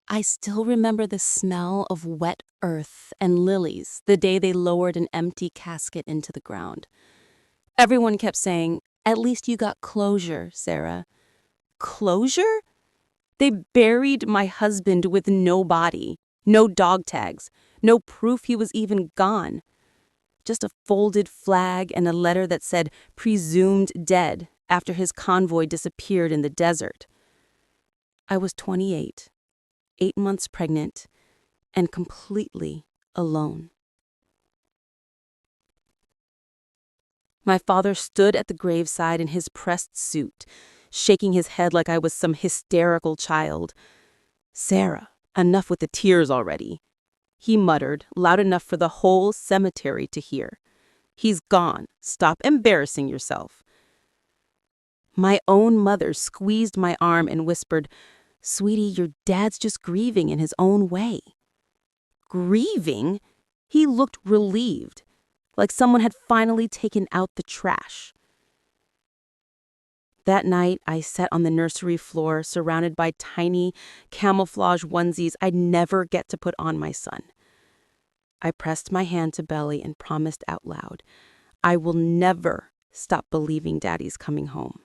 I still remember the smell of wet earth and lilies the day they lowered an empty casket into the ground. Everyone kept saying, "At least you got closure, Sarah." Closure? They buried my husband with no body, no dog tags, no proof he was even gone. Just a folded flag and a letter that said presumed dead after his convoy disappeared in the desert. I was 28, 8 months pregnant, and completely alone. My father stood at the graveside in his pressed suit, shaking his head like I was some hysterical child. "Sarah, enough with the tears already," he muttered, loud enough for the whole cemetery to hear. "He's gone. Stop embarrassing yourself." My own mother squeezed my arm and whispered, "Sweetie, your dad's just grieving in his own way." Grieving? He looked relieved, like someone had finally taken out the trash. That night, I sat on the nursery floor, surrounded by tiny camouflage onesies I'd never get to put on my son. I pressed my hand to belly and promised out loud, I will never stop believing Daddy's coming home.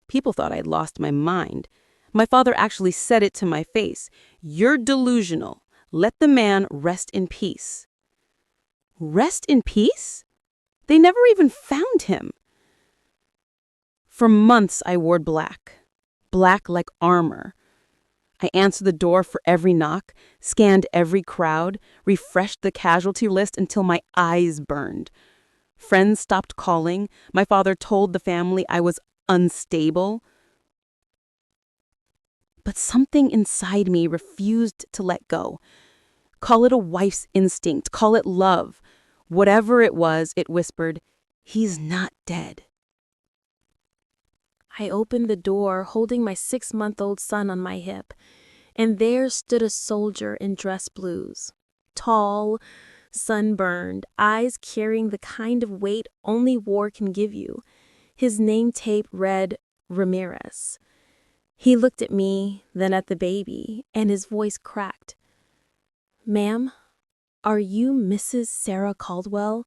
People thought I'd lost my mind. My father actually said it to my face. "You're delusional. Let the man rest in peace." Rest in peace? They never even found him. For months, I wore black. Black like armor. I answered the door for every knock, scanned every crowd, refreshed the casualty list until my eyes burned. Friends stopped calling. My father told the family I was unstable. But something inside me refused to let go. Call it a wife's instinct, call it love. Whatever it was, it whispered, "He's not dead." I opened the door, holding my 6-month-old son on my hip, and there stood a soldier in dress blues. Tall, sunburned, eyes carrying the kind of weight only war can give you. His name tape read Ramirez. He looked at me, then at the baby, and his voice cracked. "Ma'am, are you Mrs. Sarah Caldwell?"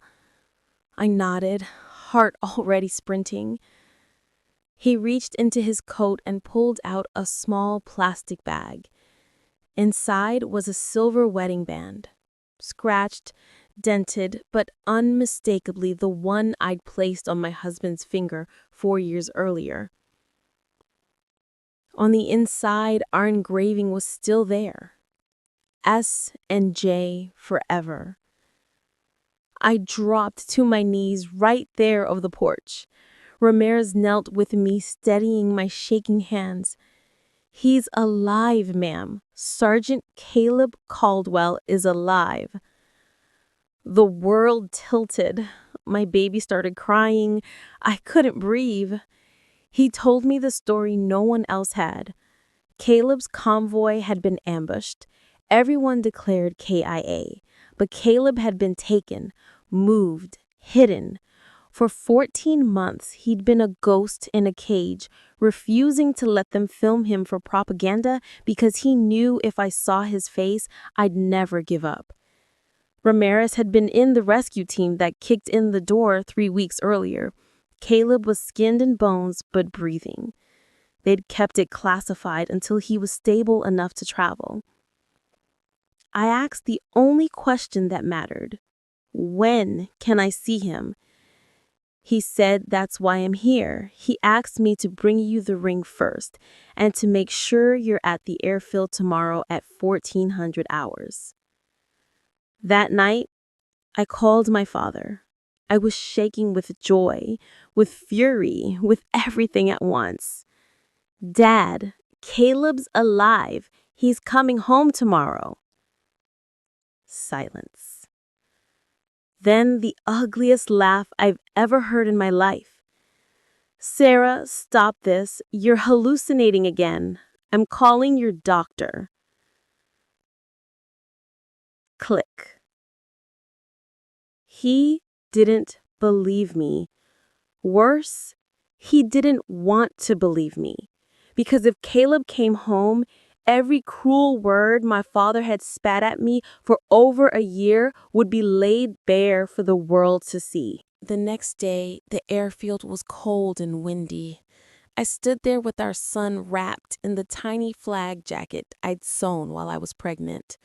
I nodded, heart already sprinting. He reached into his coat and pulled out a small plastic bag. Inside was a silver wedding band, scratched, dented, but unmistakably the one I'd placed on my husband's finger 4 years earlier. On the inside, our engraving was still there. S and J forever. I dropped to my knees right there over the porch. Ramirez knelt with me, steadying my shaking hands. "He's alive, ma'am. Sergeant Caleb Caldwell is alive." The world tilted. My baby started crying. I couldn't breathe. He told me the story no one else had. Caleb's convoy had been ambushed. Everyone declared KIA, but Caleb had been taken, moved, hidden. For 14 months, he'd been a ghost in a cage, refusing to let them film him for propaganda because he knew if I saw his face, I'd never give up. Ramirez had been in the rescue team that kicked in the door 3 weeks earlier. Caleb was skinned and bones, but breathing. They'd kept it classified until he was stable enough to travel. I asked the only question that mattered. When can I see him? He said, "That's why I'm here. He asked me to bring you the ring first and to make sure you're at the airfield tomorrow at 1400 hours. That night, I called my father. I was shaking with joy, with fury, with everything at once. "Dad, Caleb's alive. He's coming home tomorrow." Silence. Then the ugliest laugh I've ever heard in my life. "Sarah, stop this. You're hallucinating again. I'm calling your doctor." Click. He didn't believe me. Worse, he didn't want to believe me. Because if Caleb came home, every cruel word my father had spat at me for over a year would be laid bare for the world to see. The next day, the airfield was cold and windy. I stood there with our son wrapped in the tiny flag jacket I'd sewn while I was pregnant.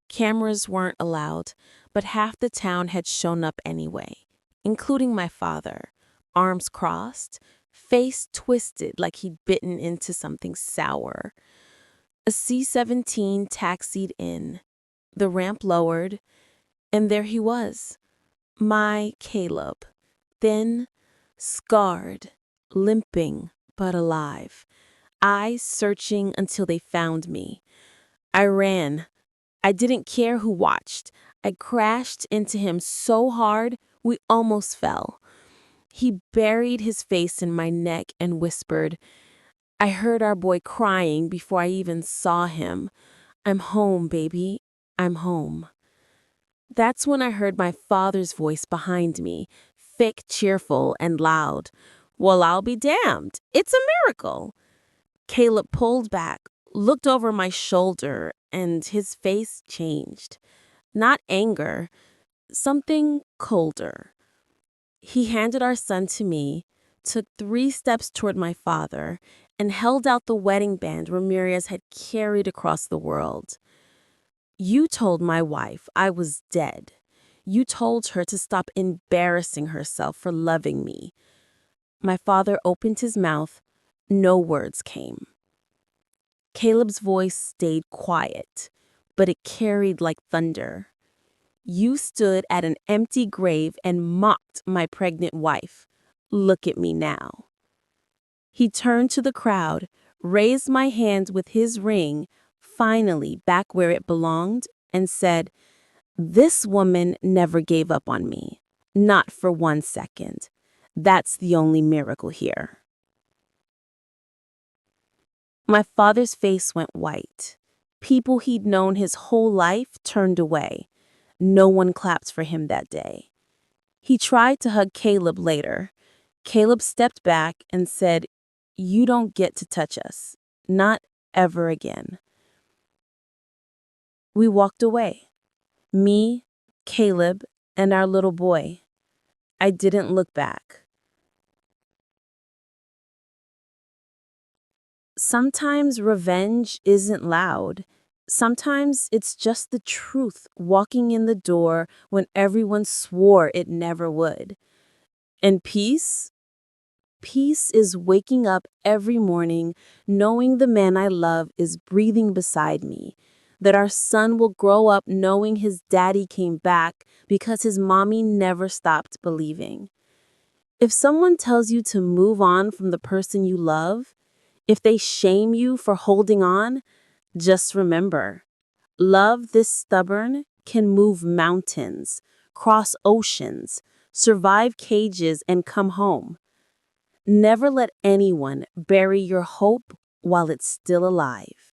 Cameras weren't allowed, but half the town had shown up anyway, including my father, arms crossed, face twisted like he'd bitten into something sour. A C-17 taxied in. The ramp lowered, and there he was, my Caleb, thin, scarred, limping, but alive, eyes searching until they found me. I ran. I didn't care who watched. I crashed into him so hard we almost fell. He buried his face in my neck and whispered. I heard our boy crying before I even saw him. I'm home, baby. I'm home. That's when I heard my father's voice behind me, thick, cheerful, and loud. Well, I'll be damned. It's a miracle. Caleb pulled back, looked over my shoulder, and his face changed. Not anger, something colder. He handed our son to me, took 3 steps toward my father, and held out the wedding band Ramirez had carried across the world. You told my wife I was dead. You told her to stop embarrassing herself for loving me. My father opened his mouth. No words came. Caleb's voice stayed quiet, but it carried like thunder. You stood at an empty grave and mocked my pregnant wife. Look at me now. He turned to the crowd, raised my hand with his ring, finally back where it belonged, and said, This woman never gave up on me. Not for 1 second. That's the only miracle here. My father's face went white. People he'd known his whole life turned away. No one clapped for him that day. He tried to hug Caleb later. Caleb stepped back and said, You don't get to touch us. Not ever again. We walked away. Me, Caleb, and our little boy. I didn't look back. Sometimes revenge isn't loud. Sometimes it's just the truth walking in the door when everyone swore it never would. And peace? Peace is waking up every morning knowing the man I love is breathing beside me, that our son will grow up knowing his daddy came back because his mommy never stopped believing. If someone tells you to move on from the person you love, if they shame you for holding on, just remember, love this stubborn can move mountains, cross oceans, survive cages, and come home. Never let anyone bury your hope while it's still alive.